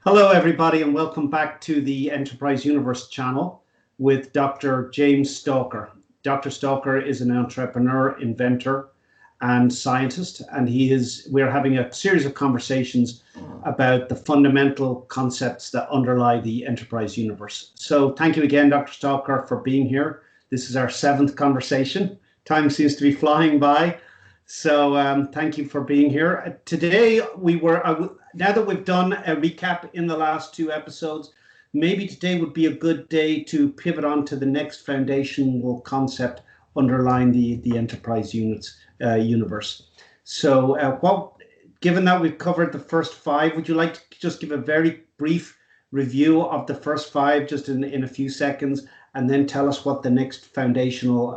Hello, everybody, and welcome back to the Enterprise Universe channel with Dr. James Stalker. Dr. Stalker is an entrepreneur, inventor, and scientist, and we're having a series of conversations about the fundamental concepts that underlie the Enterprise Universe. So thank you again, Dr. Stalker, for being here. This is our 7th conversation. Time seems to be flying by. So thank you for being here. Today, now that we've done a recap in the last 2 episodes, maybe today would be a good day to pivot on to the next foundational concept underlying the enterprise universe. So given that we've covered the first 5, would you like to just give a very brief review of the first 5 just in a few seconds, and then tell us what the next foundational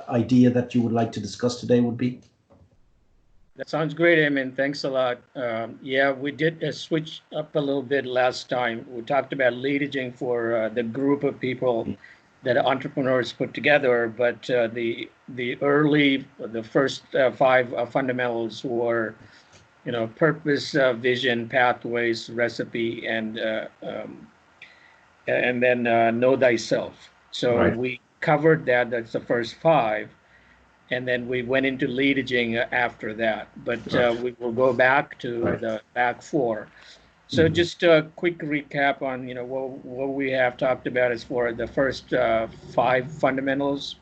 idea that you would like to discuss today would be? That sounds great, Eamonn. Thanks a lot. Yeah, we did switch up a little bit last time. We talked about leadaging for the group of people that entrepreneurs put together, but the first 5 fundamentals were, purpose, vision, pathways, recipe, and then know thyself. So right. We covered that. That's the first 5. And then we went into leadaging after that, but we will go back to the back 4. So just a quick recap on what we have talked about as for the first 5 fundamentals.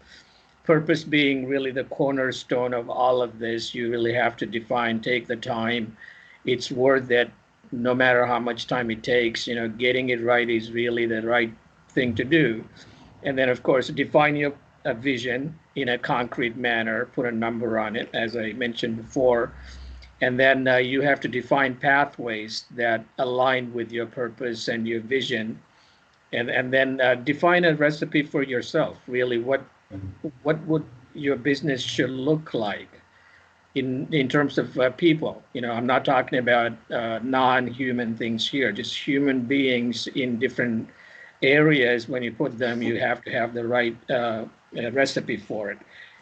Purpose being really the cornerstone of all of this. You really have to take the time. It's worth it, no matter how much time it takes. Getting it right is really the right thing to do. And then, of course, define your vision in a concrete manner, put a number on it, as I mentioned before. And then you have to define pathways that align with your purpose and your vision. And then define a recipe for yourself, really what would your business should look like in terms of people. I'm not talking about non-human things here, just human beings in different areas. When you put them, you have to have the right recipe for it.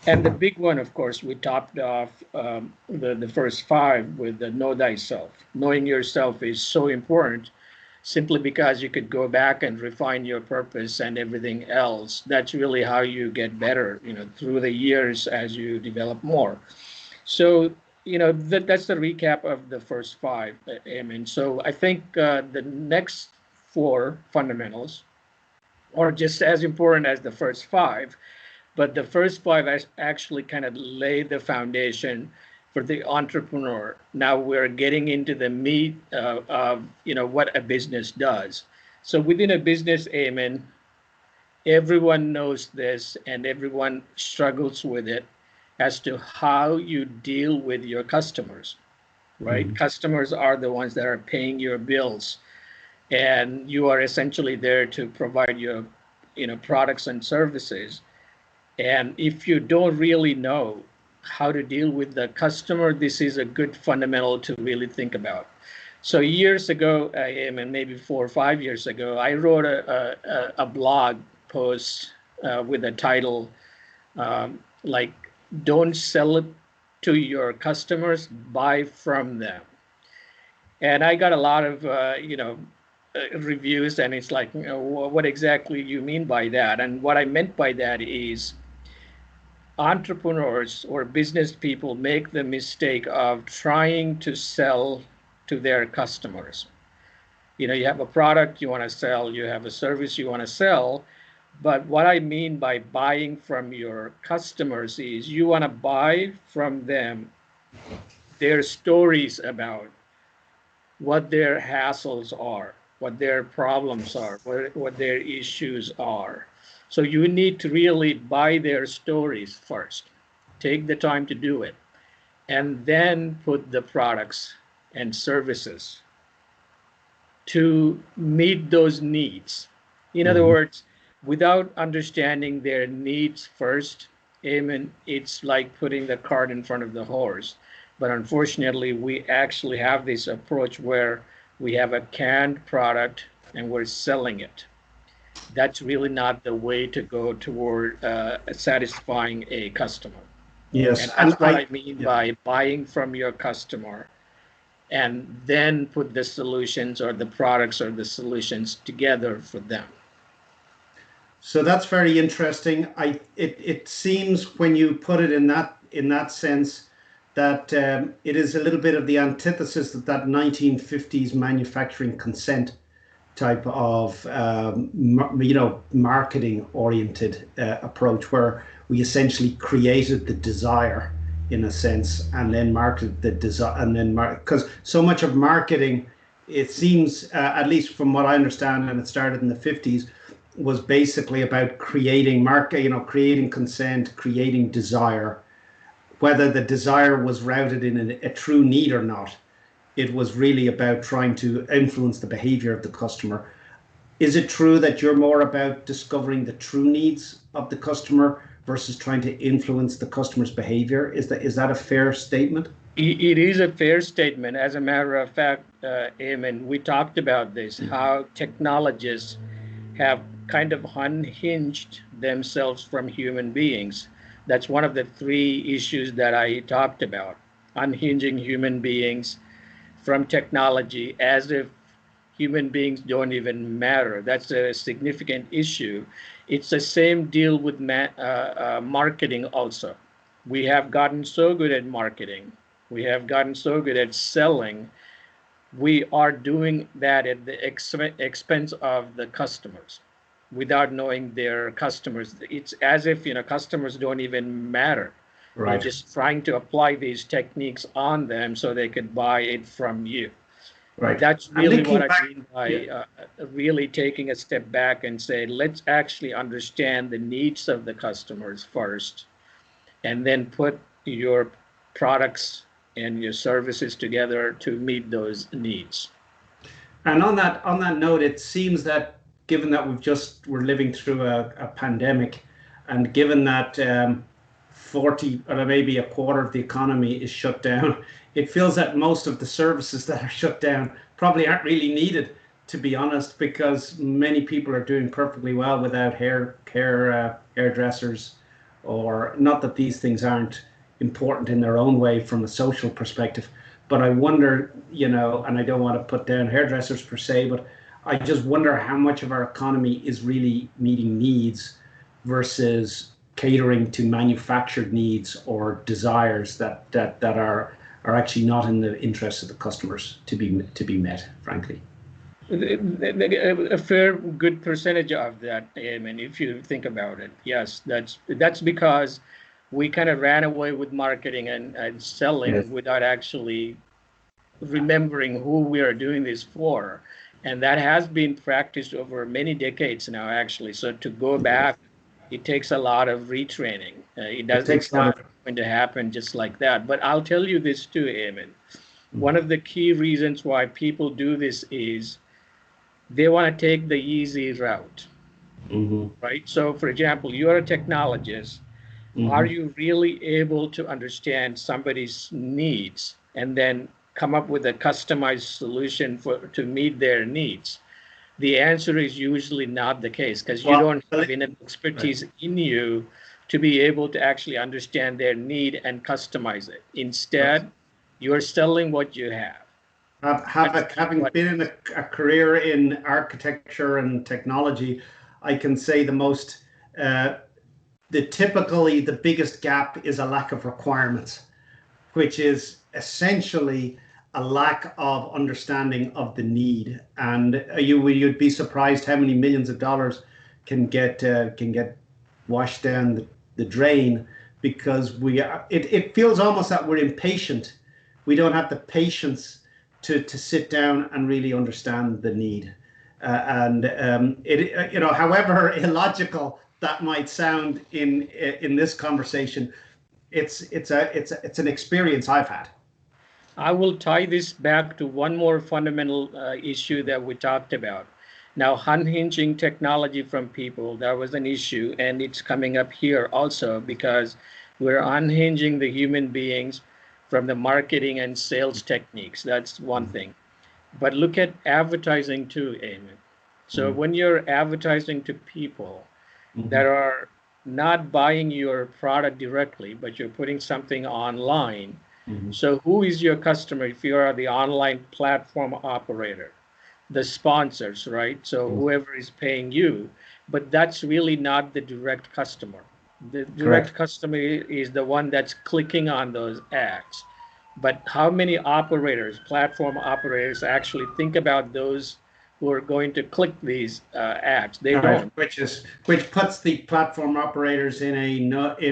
And the big one, of course, we topped off the first 5 with the know thyself. Knowing yourself is so important, simply because you could go back and refine your purpose and everything else. That's really how you get better, through the years as you develop more. So, that's the recap of the first 5, Eamonn. So I think the next 4 fundamentals are just as important as the first 5. But the first 5 actually kind of lay the foundation for the entrepreneur. Now we're getting into the meat of what a business does. So within a business, Eamonn, everyone knows this and everyone struggles with it as to how you deal with your customers, right? Mm-hmm. Customers are the ones that are paying your bills, and you are essentially there to provide your products and services. And if you don't really know how to deal with the customer, this is a good fundamental to really think about. So years ago, and maybe 4 or 5 years ago, I wrote a blog post with a title like, "Don't sell it to your customers, buy from them." And I got a lot of, reviews, and it's like, what exactly you mean by that? And what I meant by that is, entrepreneurs or business people make the mistake of trying to sell to their customers. You have a product you want to sell, you have a service you want to sell, but what I mean by buying from your customers is you want to buy from them their stories about what their hassles are, what their problems are, what their issues are. So you need to really buy their stories first. Take the time to do it, and then put the products and services to meet those needs. In other words, without understanding their needs first, Eamonn, it's like putting the cart in front of the horse. But unfortunately, we actually have this approach where we have a canned product and we're selling it. That's really not the way to go toward satisfying a customer. Yes, and that's what I mean by buying from your customer and then put the solutions or the products or the solutions together for them. So that's very interesting. It seems when you put it in that sense that it is a little bit of the antithesis of that 1950s manufacturing consent type of marketing oriented approach, where we essentially created the desire in a sense and then marketed the desire, and then because so much of marketing, it seems, at least from what I understand, and it started in the 50s, was basically about creating creating consent, creating desire. Whether the desire was routed in a true need or not, it was really about trying to influence the behavior of the customer. Is it true that you're more about discovering the true needs of the customer versus trying to influence the customer's behavior? Is that a fair statement? It is a fair statement. As a matter of fact, Eamon, we talked about this, how technologists have kind of unhinged themselves from human beings. That's one of the three issues that I talked about, unhinging human beings from technology as if human beings don't even matter. That's a significant issue. It's the same deal with marketing also. We have gotten so good at marketing. We have gotten so good at selling. We are doing that at the expense of the customers without knowing their customers. It's as if, customers don't even matter. Right. We're just trying to apply these techniques on them so they could buy it from you. Right. That's really what I mean by really taking a step back and say, let's actually understand the needs of the customers first, and then put your products and your services together to meet those needs. And on that note, it seems that given that we're living through a pandemic, and given that 40 or maybe a quarter of the economy is shut down, it feels that most of the services that are shut down probably aren't really needed, to be honest, because many people are doing perfectly well without hairdressers, or not that these things aren't important in their own way from a social perspective. But I wonder, and I don't want to put down hairdressers per se, but I just wonder how much of our economy is really meeting needs versus catering to manufactured needs or desires that are actually not in the interest of the customers to be met, frankly. A fair good percentage of that, I mean, if you think about it, yes, that's because we kind of ran away with marketing and selling, yes, without actually remembering who we are doing this for. And that has been practiced over many decades now, actually. So to go back, it takes a lot of retraining. It's not going to happen just like that. But I'll tell you this too, Eamon. One of the key reasons why people do this is they want to take the easy route, right? So, for example, you're a technologist. Are you really able to understand somebody's needs and then come up with a customized solution to meet their needs? The answer is usually not the case, because you don't have enough expertise in you to be able to actually understand their need and customize it. Instead, you're selling what you have. Having been in a career in architecture and technology, I can say typically the biggest gap is a lack of requirements, which is essentially a lack of understanding of the need. And you'd be surprised how many millions of dollars can get washed down the drain because it feels almost that we're impatient. We don't have the patience to sit down and really understand the need. However illogical that might sound in this conversation, it's an experience I've had. I will tie this back to one more fundamental issue that we talked about. Now, unhinging technology from people, that was an issue, and it's coming up here also because we're unhinging the human beings from the marketing and sales techniques. That's one thing. But look at advertising too, Eamon. So when you're advertising to people that are not buying your product directly, but you're putting something online, So who is your customer if you are the online platform operator? The sponsors, right? So whoever is paying you, but that's really not the direct customer. The direct Correct. customer is the one that's clicking on those ads. But how many operators, platform operators, actually think about those who are going to click these ads? They All right, don't. which puts the platform operators in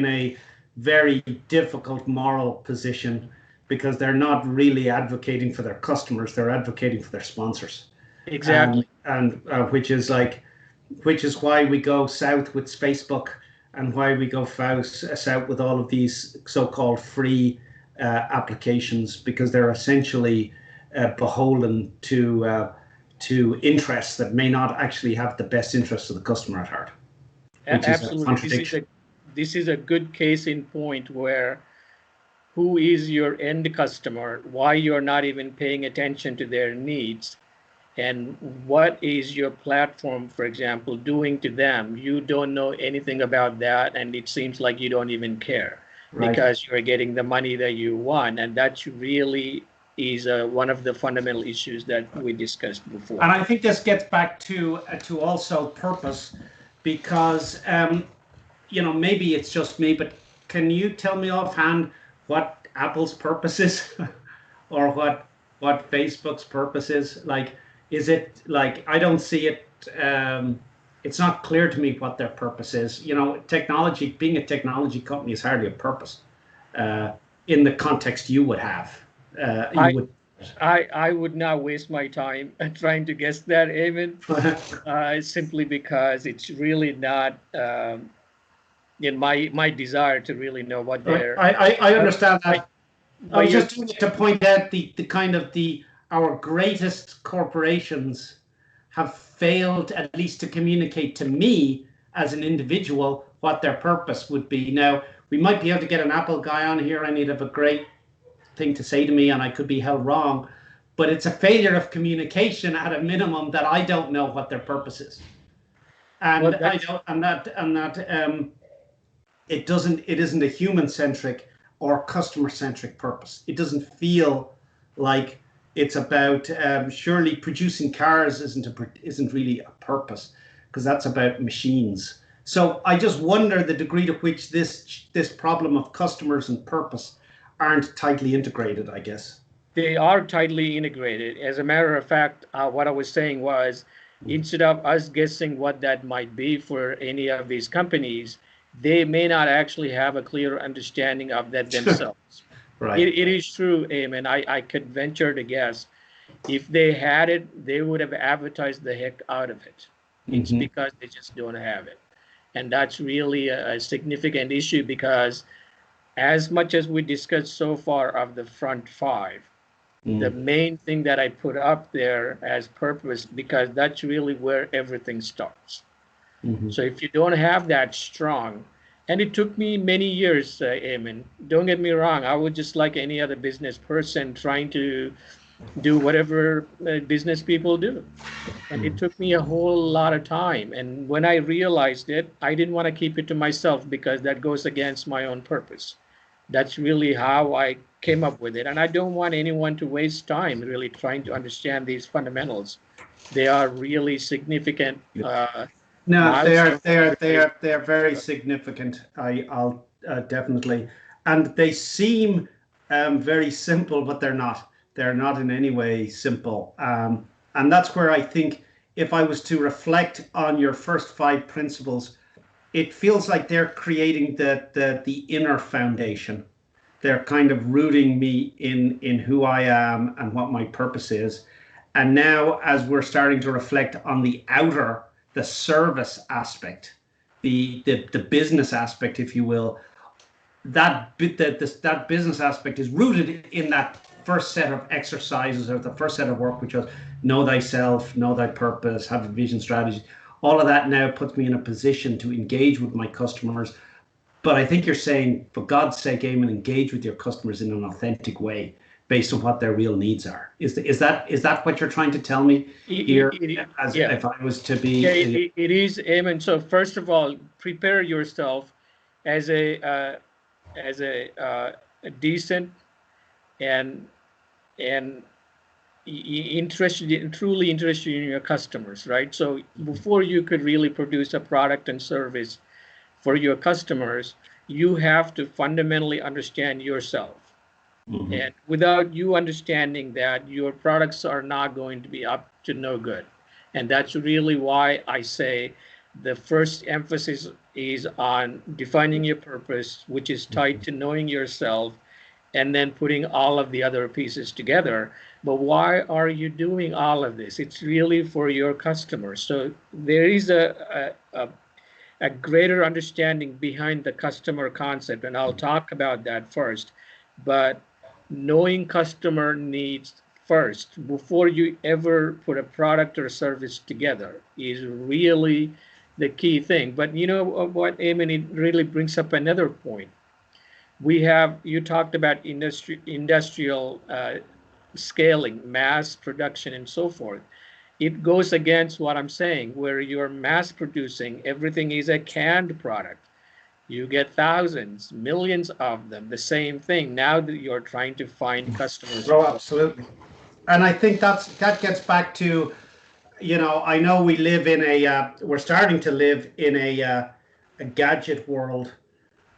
a very difficult moral position because they're not really advocating for their customers; they're advocating for their sponsors, Exactly. and which is why we go south with Facebook and why we go south with all of these so-called free applications because they're essentially beholden to interests that may not actually have the best interests of the customer at heart, which is a Absolutely. contradiction. This is a good case in point where who is your end customer, why you're not even paying attention to their needs, and what is your platform, for example, doing to them. You don't know anything about that, and it seems like you don't even care Right. because you're getting the money that you want, and that really is one of the fundamental issues that we discussed before. And I think this gets back to also purpose, because maybe it's just me, but can you tell me offhand what Apple's purpose is, or what Facebook's purpose is? Like, is it like I don't see it? It's not clear to me what their purpose is. Technology, being a technology company, is hardly a purpose in the context you would have. You would. I would not waste my time trying to guess that, Eamon, simply because it's really not in my desire to really know what they're. I understand that. I was just doing it to saying. point out the kind of our greatest corporations have failed at least to communicate to me as an individual what their purpose would be. Now, we might be able to get an Apple guy on here and he'd have a great thing to say to me and I could be held wrong, but it's a failure of communication at a minimum that I don't know what their purpose is. And Well, I don't, and that it isn't a human centric or customer centric purpose. It doesn't feel like it's about surely producing cars isn't really a purpose, because that's about machines. So I just wonder the degree to which this problem of customers and purpose aren't tightly integrated, I guess. They are tightly integrated. As a matter of fact, what I was saying was, instead of us guessing what that might be for any of these companies, they may not actually have a clear understanding of that themselves. Right. It is true, Eamon. I could venture to guess if they had it, they would have advertised the heck out of it. It's because they just don't have it. And that's really a significant issue, because as much as we discussed so far of the front five, the main thing that I put up there as purpose, because that's really where everything starts. So if you don't have that strong, and it took me many years, Eamon, don't get me wrong, I was just like any other business person trying to do whatever business people do. And it took me a whole lot of time. And when I realized it, I didn't want to keep it to myself because that goes against my own purpose. That's really how I came up with it. And I don't want anyone to waste time really trying to understand these fundamentals. They are really significant. No, they are very significant. I'll definitely, and they seem very simple, but they're not. They're not in any way simple. And that's where I think if I was to reflect on your first five principles, it feels like they're creating the inner foundation. They're kind of rooting me in who I am and what my purpose is. And now, as we're starting to reflect on the outer, the service aspect, the business aspect, if you will, that business aspect is rooted in that first set of exercises, or the first set of work, which was know thyself, know thy purpose, have a vision, strategy. All of that now puts me in a position to engage with my customers. But I think you're saying, for God's sake, Eamon, engage with your customers in an authentic way, based on what their real needs are. Is that what you're trying to tell me here? If I was to be, it is, Eamon. So first of all, prepare yourself as a decent and and truly interested in your customers, right? So before you could really produce a product and service for your customers, you have to fundamentally understand yourself. Mm-hmm. And without you understanding that, your products are not going to be up to no good. And that's really why I say the first emphasis is on defining your purpose, which is tied to knowing yourself, and then putting all of the other pieces together. But why are you doing all of this? It's really for your customers. So there is a greater understanding behind the customer concept, and I'll talk about that first. But knowing customer needs first before you ever put a product or service together is really the key thing. But you know what, Eamon, it really brings up another point. You talked about industrial scaling, mass production, and so forth. It goes against what I'm saying, where you're mass producing, everything is a canned product. You get thousands, millions of them, the same thing. Now that you're trying to find customers. Oh, absolutely. And I think that gets back to, I know we live in we're starting to live in a gadget world,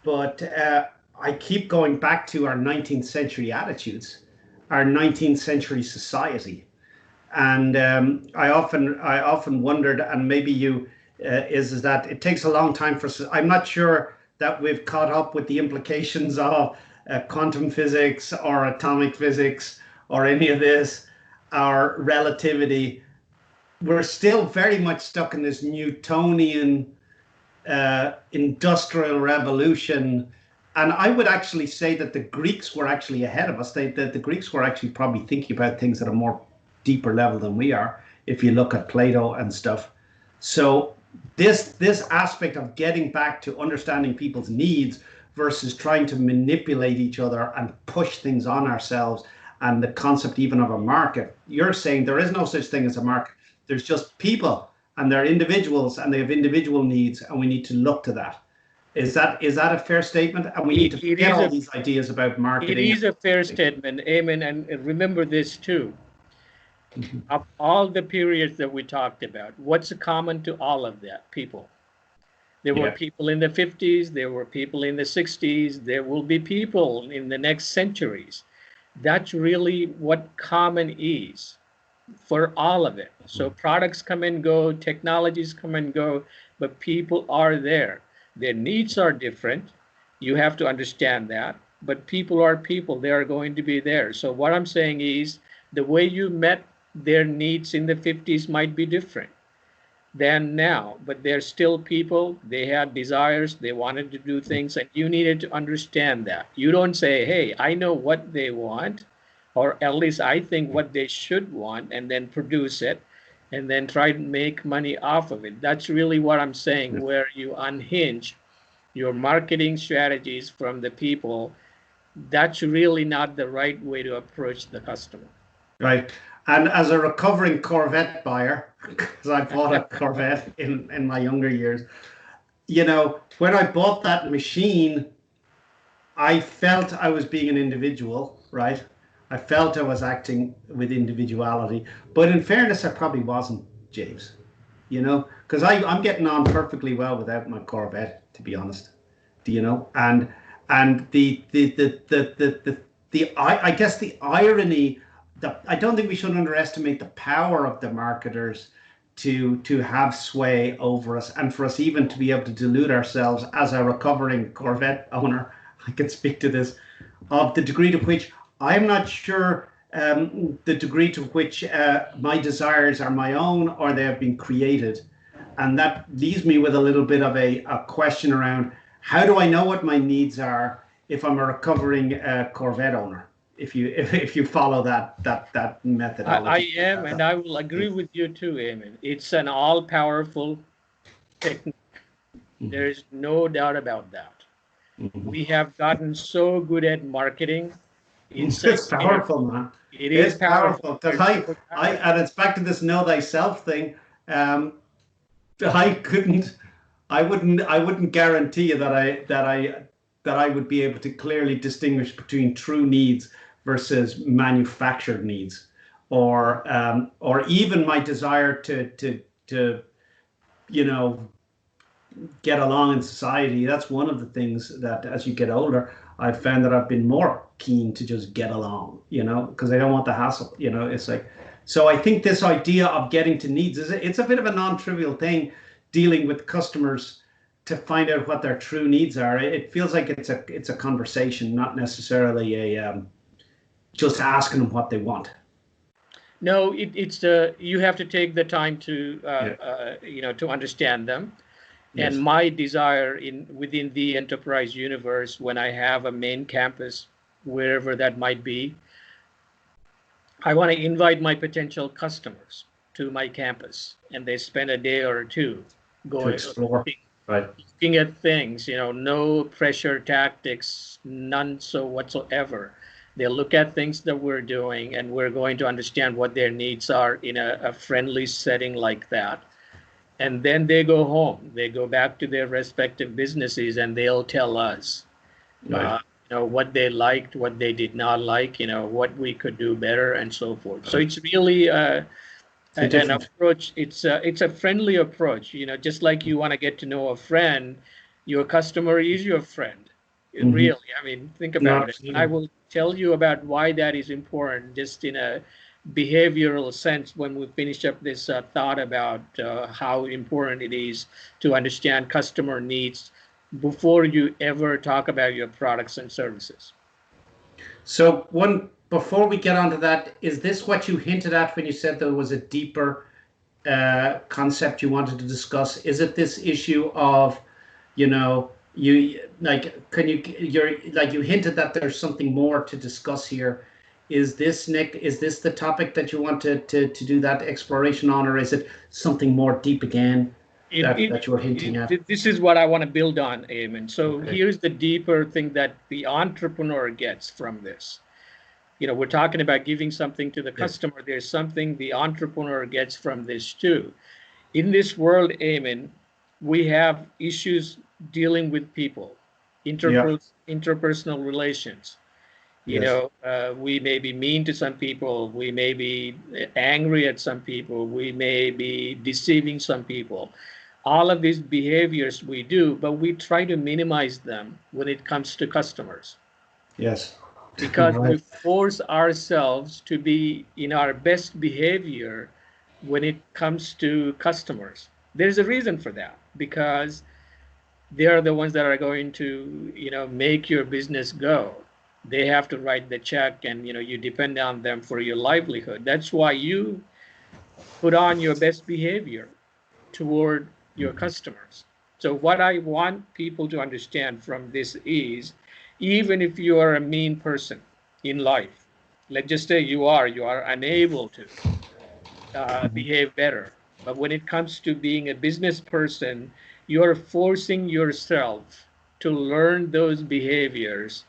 but I keep going back to our 19th century attitudes, our 19th century society. And I often wondered, and maybe is that it takes a long time for. I'm not sure that we've caught up with the implications of quantum physics or atomic physics or any of this, our relativity. We're still very much stuck in this Newtonian industrial revolution. And I would actually say that the Greeks were actually ahead of us. The Greeks were actually probably thinking about things at a more deeper level than we are, if you look at Plato and stuff. So this aspect of getting back to understanding people's needs versus trying to manipulate each other and push things on ourselves, and the concept even of a market. You're saying there is no such thing as a market. There's just people, and they're individuals, and they have individual needs, and we need to look to that. Is that a fair statement? And we need to forget all these ideas about marketing. It is a fair statement, Eamon, and remember this too. Mm-hmm. Of all the periods that we talked about, what's common to all of that? People. There were people in the 50s, there were people in the 60s, there will be people in the next centuries. That's really what common is for all of it. So products come and go, technologies come and go, but people are there. Their needs are different. You have to understand that. But people are people. They are going to be there. So what I'm saying is the way you met their needs in the 50s might be different than now, but they're still people. They had desires. They wanted to do things, and you needed to understand that. You don't say, hey, I know what they want, or at least I think what they should want, and then produce it and then try to make money off of it. That's really what I'm saying, where you unhinge your marketing strategies from the people. That's really not the right way to approach the customer. Right. And as a recovering Corvette buyer, because I bought a Corvette in my younger years, when I bought that machine, I felt I was being an individual, right? I felt I was acting with individuality. But in fairness, I probably wasn't, James, because I'm getting on perfectly well without my Corvette, to be honest. Do you know? And I guess the irony, I don't think we should underestimate the power of the marketers to have sway over us, and for us even to be able to delude ourselves. As a recovering Corvette owner, I can speak to this, of the degree to which I'm not sure the degree to which my desires are my own or they have been created. And that leaves me with a little bit of a question around, how do I know what my needs are if I'm a recovering Corvette owner? If you follow that methodology. I am, and I will agree with you too, Eamon. It's an all-powerful technique. Mm-hmm. There is no doubt about that. Mm-hmm. We have gotten so good at marketing. It's powerful, man. It is powerful. Because and it's back to this know thyself thing. I wouldn't guarantee you that I would be able to clearly distinguish between true needs versus manufactured needs, or even my desire to you know get along in society. That's one of the things that as you get older, I've found that I've been more keen to just get along, because I don't want the hassle. It's like, so I think this idea of getting to needs it's a bit of a non-trivial thing, dealing with customers to find out what their true needs are. It feels like it's a conversation, not necessarily a just asking them what they want. No, it's you have to take the time to to understand them. Yes. And my desire within the enterprise universe, when I have a main campus, wherever that might be, I want to invite my potential customers to my campus, and they spend a day or two going To explore, right? Looking at things. No pressure tactics, none so whatsoever. They look at things that we're doing, and we're going to understand what their needs are in a friendly setting like that. And then they go home. They go back to their respective businesses, and they'll tell us, Right. what they liked, what they did not like, what we could do better, and so forth. So it's really an approach. It's a friendly approach. Just like you want to get to know a friend, your customer is your friend. Mm-hmm. Really, I mean, think about it. Absolutely. I will tell you about why that is important, just in a behavioral sense, when we finish up this thought about how important it is to understand customer needs before you ever talk about your products and services. So before we get onto that, is this what you hinted at when you said there was a deeper concept you wanted to discuss? Is it this issue of, you like, you hinted that there's something more to discuss here. Is this, Nick, is this the topic that you want to do that exploration on, or is it something more deep again that you were hinting at? This is what I want to build on, Eamonn. So Okay. here's the deeper thing that the entrepreneur gets from this. We're talking about giving something to the customer. There's something the entrepreneur gets from this too. In this world, Eamonn, we have issues dealing with people, interpersonal relations. We may be mean to some people. We may be angry at some people. We may be deceiving some people. All of these behaviors we do, but we try to minimize them when it comes to customers. Yes. Because Right. we force ourselves to be in our best behavior when it comes to customers. There's a reason for that, because they are the ones that are going to, make your business go. They have to write the check, and you depend on them for your livelihood. That's why you put on your best behavior toward your customers. So what I want people to understand from this is, even if you are a mean person in life, let's just say you are unable to behave better. But when it comes to being a business person, you're forcing yourself to learn those behaviors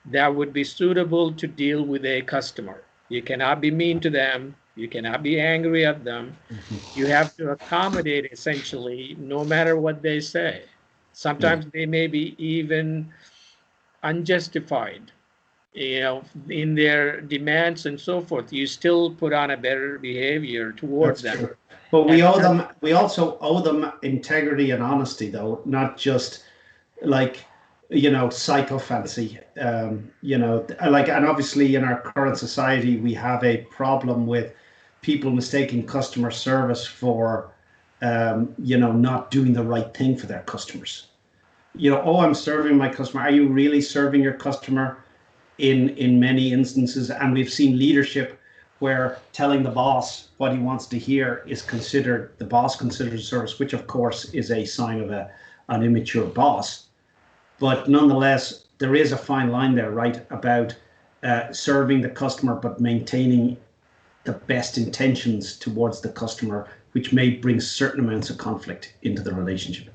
that would be suitable to deal with a customer. You cannot be mean to them. You cannot be angry at them. You have to accommodate, essentially, no matter what they say. Sometimes they may be even unjustified, in their demands and so forth. You still put on a better behavior towards them. True. But we also owe them integrity and honesty, though, not just like, psychophancy. And obviously in our current society, we have a problem with people mistaking customer service for, not doing the right thing for their customers. Oh, I'm serving my customer. Are you really serving your customer? In many instances, and we've seen leadership where telling the boss what he wants to hear is considered, the boss considers service, which of course is a sign of an immature boss. But nonetheless, there is a fine line there, right, about serving the customer but maintaining the best intentions towards the customer, which may bring certain amounts of conflict into the relationship.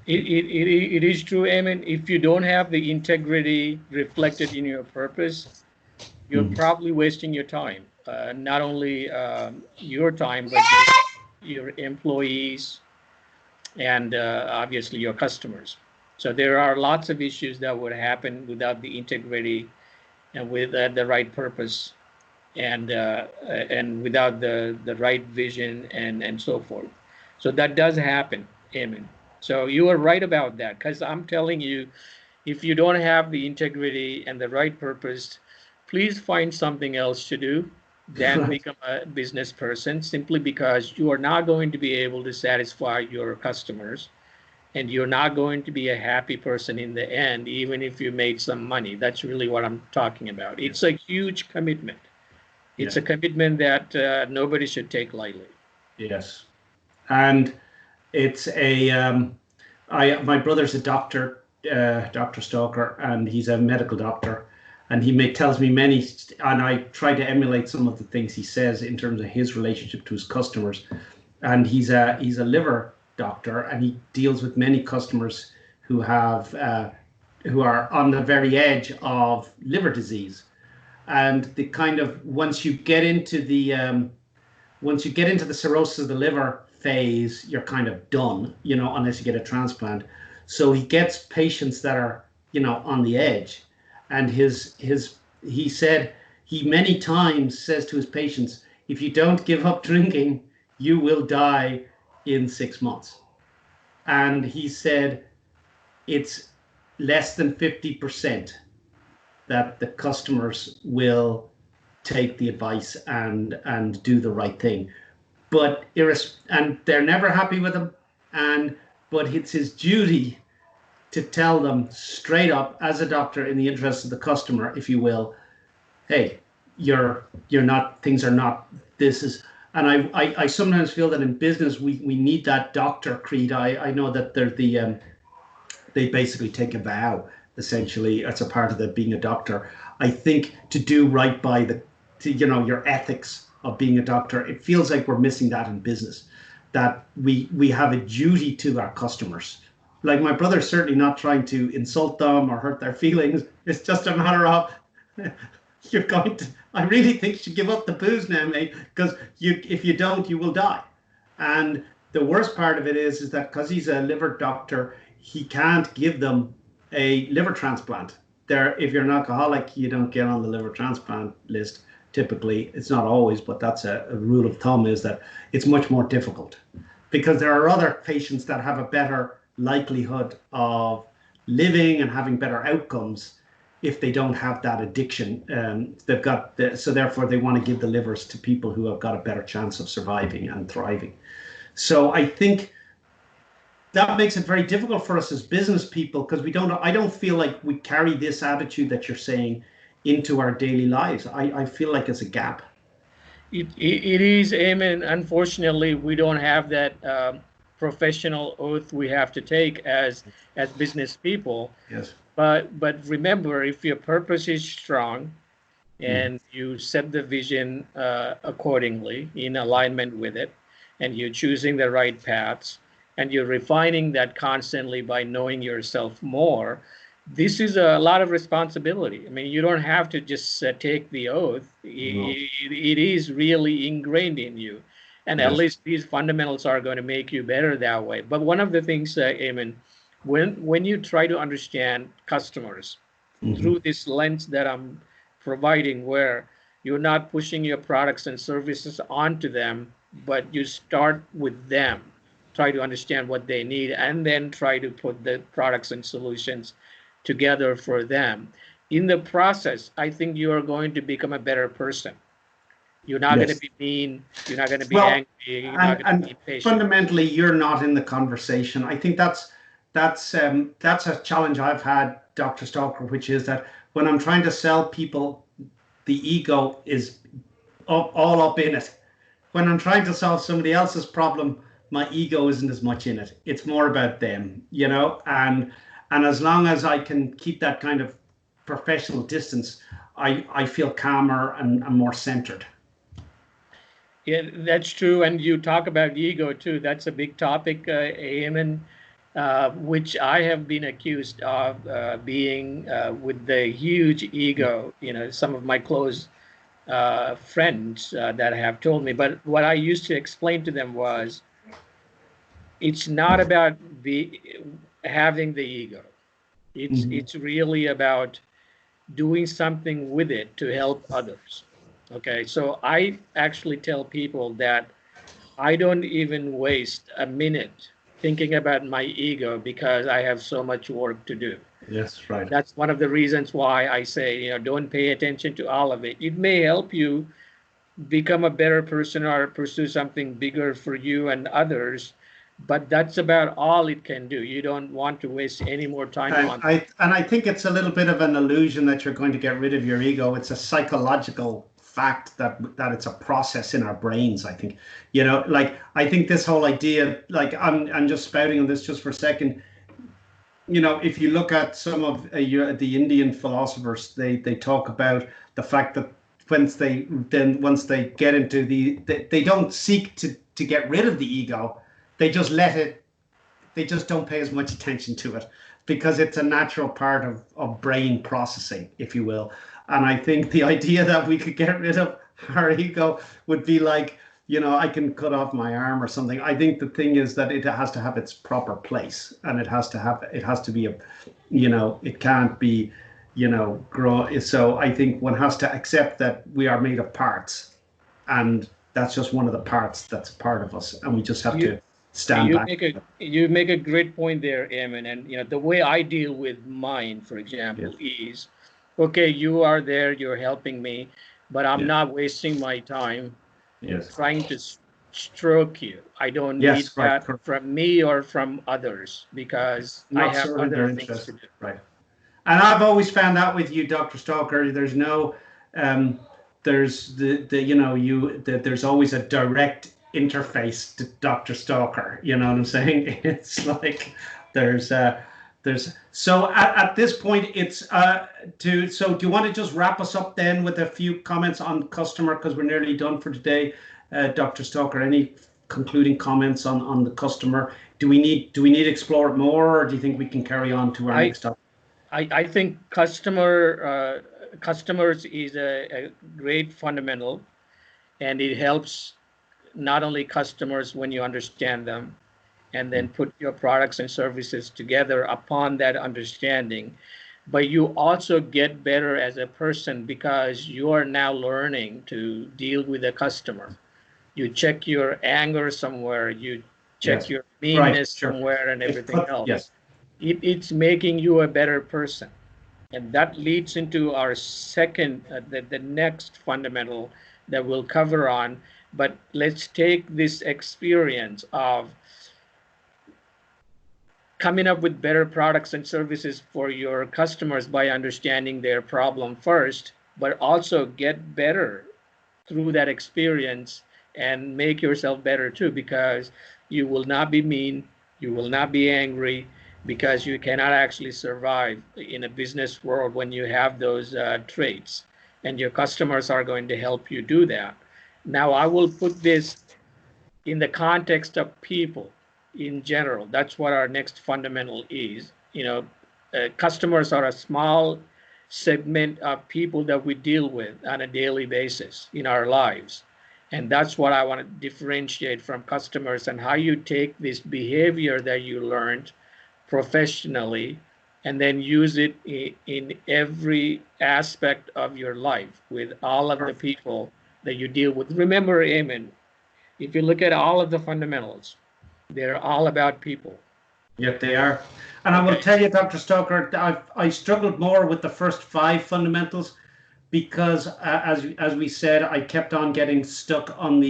It is true, Eamonn. If you don't have the integrity reflected in your purpose, you're probably wasting your time. Not only your time, but your employees and obviously your customers. So there are lots of issues that would happen without the integrity and with the right purpose, and without the right vision and so forth. So that does happen, Eamon. So you are right about that, because I'm telling you, if you don't have the integrity and the right purpose, please find something else to do than Right. become a business person, simply because you are not going to be able to satisfy your customers, and you're not going to be a happy person in the end, even if you made some money. That's really what I'm talking about. It's Yes. a huge commitment. It's Yeah. a commitment that nobody should take lightly. Yes. And it's a my brother's a doctor, Dr. Stalker, and he's a medical doctor, and tells me many, and I try to emulate some of the things he says in terms of his relationship to his customers. And he's a liver doctor, and he deals with many customers who are on the very edge of liver disease. And the kind of once you get into the cirrhosis of the liver phase, you're kind of done, unless you get a transplant. So he gets patients that are, on the edge. And he said he many times says to his patients, if you don't give up drinking, you will die in 6 months. And he said it's less than 50% that the customers will take the advice and do the right thing. But and they're never happy with him. But it's his duty to tell them straight up, as a doctor, in the interest of the customer, if you will, hey, you're not, things are not, this is. And I sometimes feel that in business we need that doctor creed. I know that they basically take a vow, essentially. It's a part of the being a doctor. I think to do right by your ethics of being a doctor, it feels like we're missing that in business, that we have a duty to our customers. Like, my brother's certainly not trying to insult them or hurt their feelings. It's just a matter of I really think you should give up the booze now, mate, because if you don't, you will die. And the worst part of it is that because he's a liver doctor, he can't give them a liver transplant. If you're an alcoholic, you don't get on the liver transplant list. Typically, it's not always, but that's a rule of thumb, is that it's much more difficult, because there are other patients that have a better likelihood of living and having better outcomes if they don't have that addiction. So therefore they want to give the livers to people who have got a better chance of surviving and thriving. So I think that makes it very difficult for us as business people, because I don't feel like we carry this attitude that you're saying into our daily lives. I feel like it's a gap. It is, Eamon. Unfortunately, we don't have that professional oath we have to take as business people. Yes. But remember, if your purpose is strong Mm. and you set the vision accordingly, in alignment with it, and you're choosing the right paths, and you're refining that constantly by knowing yourself more, this is a lot of responsibility. I mean, you don't have to just take the oath. No. It is really ingrained in you. And at Yes. least these fundamentals are going to make you better that way. But one of the things, Eamon, when you try to understand customers Mm-hmm. through this lens that I'm providing, where you're not pushing your products and services onto them, but you start with them, try to understand what they need, and then try to put the products and solutions together for them. In the process, I think you are going to become a better person. You're not going to Yes. be mean. You're not going to be Well, angry. You're not and going to be impatient. fundamentally, you're not in the conversation. I think that's a challenge I've had, Dr. Stalker, which is that when I'm trying to sell people, the ego is all up in it. When I'm trying to solve somebody else's problem, my ego isn't as much in it. It's more about them, and as long as I can keep that kind of professional distance, I feel calmer and more centered. Yeah, that's true. And you talk about ego too. That's a big topic, Eamon, which I have been accused of being with the huge ego. You know, some of my close friends that have told me. But what I used to explain to them was, it's not about having the ego. Mm-hmm. It's really about doing something with it to help others. Okay, so I actually tell people that I don't even waste a minute thinking about my ego because I have so much work to do. Yes, right. That's one of the reasons why I say, don't pay attention to all of it. It may help you become a better person or pursue something bigger for you and others, but that's about all it can do. You don't want to waste any more time on it. And I think it's a little bit of an illusion that you're going to get rid of your ego. It's a psychological fact that it's a process in our brains. I think, like I think this whole idea, like I'm just spouting on this just for a second. If you look at some of the Indian philosophers, they talk about the fact that once they get into they don't seek to get rid of the ego, they just let it. They just don't pay as much attention to it because it's a natural part of brain processing, if you will. And I think the idea that we could get rid of our ego would be like, I can cut off my arm or something. I think the thing is that it has to have its proper place, and it has to be it can't be, grow. So I think one has to accept that we are made of parts, and that's just one of the parts that's part of us, and we just have to stand back. You make a great point there, Eamon. And the way I deal with mine, for example, is, okay, you are there, you're helping me, but I'm not wasting my time trying to stroke you. I don't need that from me or from others because I have other things to do. Right. And I've always found that with you, Dr. Stalker, there's no, there's there's always a direct interface to Dr. Stalker. You know what I'm saying? It's like there's so at this point it's so do you want to just wrap us up then with a few comments on customer, because we're nearly done for today, Dr. Stalker? Any concluding comments on the customer? Do we need to explore it more, or do you think we can carry on to our next topic? I think customers is a great fundamental, and it helps not only customers when you understand them and then put your products and services together upon that understanding, but you also get better as a person because you are now learning to deal with a customer. You check your anger somewhere, you check your meanness somewhere, and everything else. It's making you a better person. And that leads into our second, the next fundamental that we'll cover on. But let's take this experience of coming up with better products and services for your customers by understanding their problem first, but also get better through that experience and make yourself better too, because you will not be mean, you will not be angry, because you cannot actually survive in a business world when you have those traits, and your customers are going to help you do that. Now, I will put this in the context of people in general. That's what our next fundamental is. Customers are a small segment of people that we deal with on a daily basis in our lives. And that's what I want to differentiate from customers, and how you take this behavior that you learned professionally and then use it in every aspect of your life with all of the people that you deal with. Remember, Eamon, if you look at all of the fundamentals, they're all about people. Yep, they are. And I will tell you, Dr. Stoker, I struggled more with the first 5 fundamentals because, as we said, I kept on getting stuck on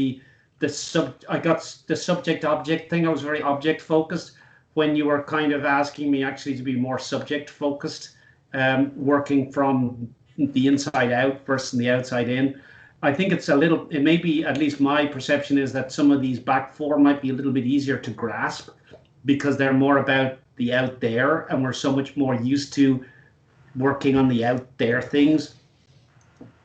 I got the subject object thing. I was very object focused, when you were kind of asking me actually to be more subject focused, working from the inside out versus the outside in. I think it may be, at least my perception is that some of these back 4 might be a little bit easier to grasp because they're more about the out there, and we're so much more used to working on the out there things.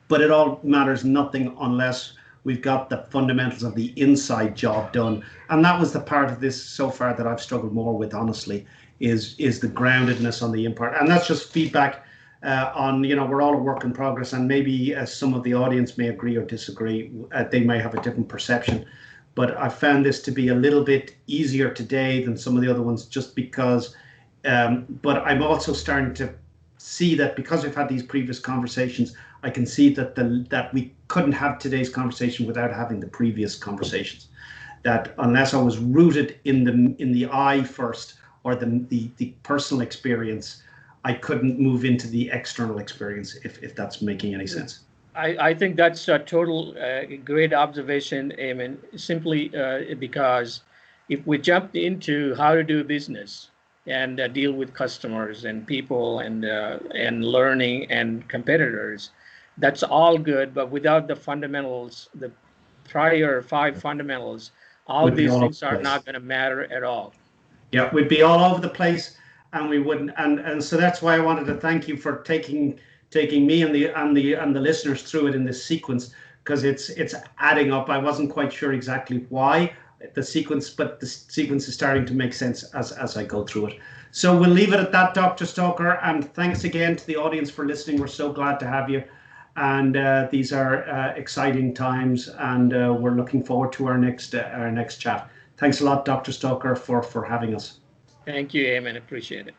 But it all matters nothing unless we've got the fundamentals of the inside job done. And that was the part of this so far that I've struggled more with, honestly, is the groundedness on the impart. And that's just feedback on, we're all a work in progress, and maybe some of the audience may agree or disagree. They may have a different perception. But I found this to be a little bit easier today than some of the other ones, just because, but I'm also starting to see that because we've had these previous conversations, I can see that we couldn't have today's conversation without having the previous conversations. That unless I was rooted in the I first, or the personal experience, I couldn't move into the external experience, if that's making any sense. I think that's a total great observation, Eamonn, simply because if we jumped into how to do business and deal with customers and people and learning and competitors, that's all good, but without the fundamentals, the prior 5 fundamentals, all these things are not going to matter at all. Yeah, we'd be all over the place, and we wouldn't. And so that's why I wanted to thank you for taking me and the listeners through it in this sequence, because it's adding up. I wasn't quite sure exactly why the sequence, but the sequence is starting to make sense as I go through it. So we'll leave it at that, Dr. Stalker, and thanks again to the audience for listening. We're so glad to have you, and these are exciting times, and we're looking forward to our next chat. Thanks a lot, Dr. Stoker, for having us. Thank you, Eamonn. Appreciate it.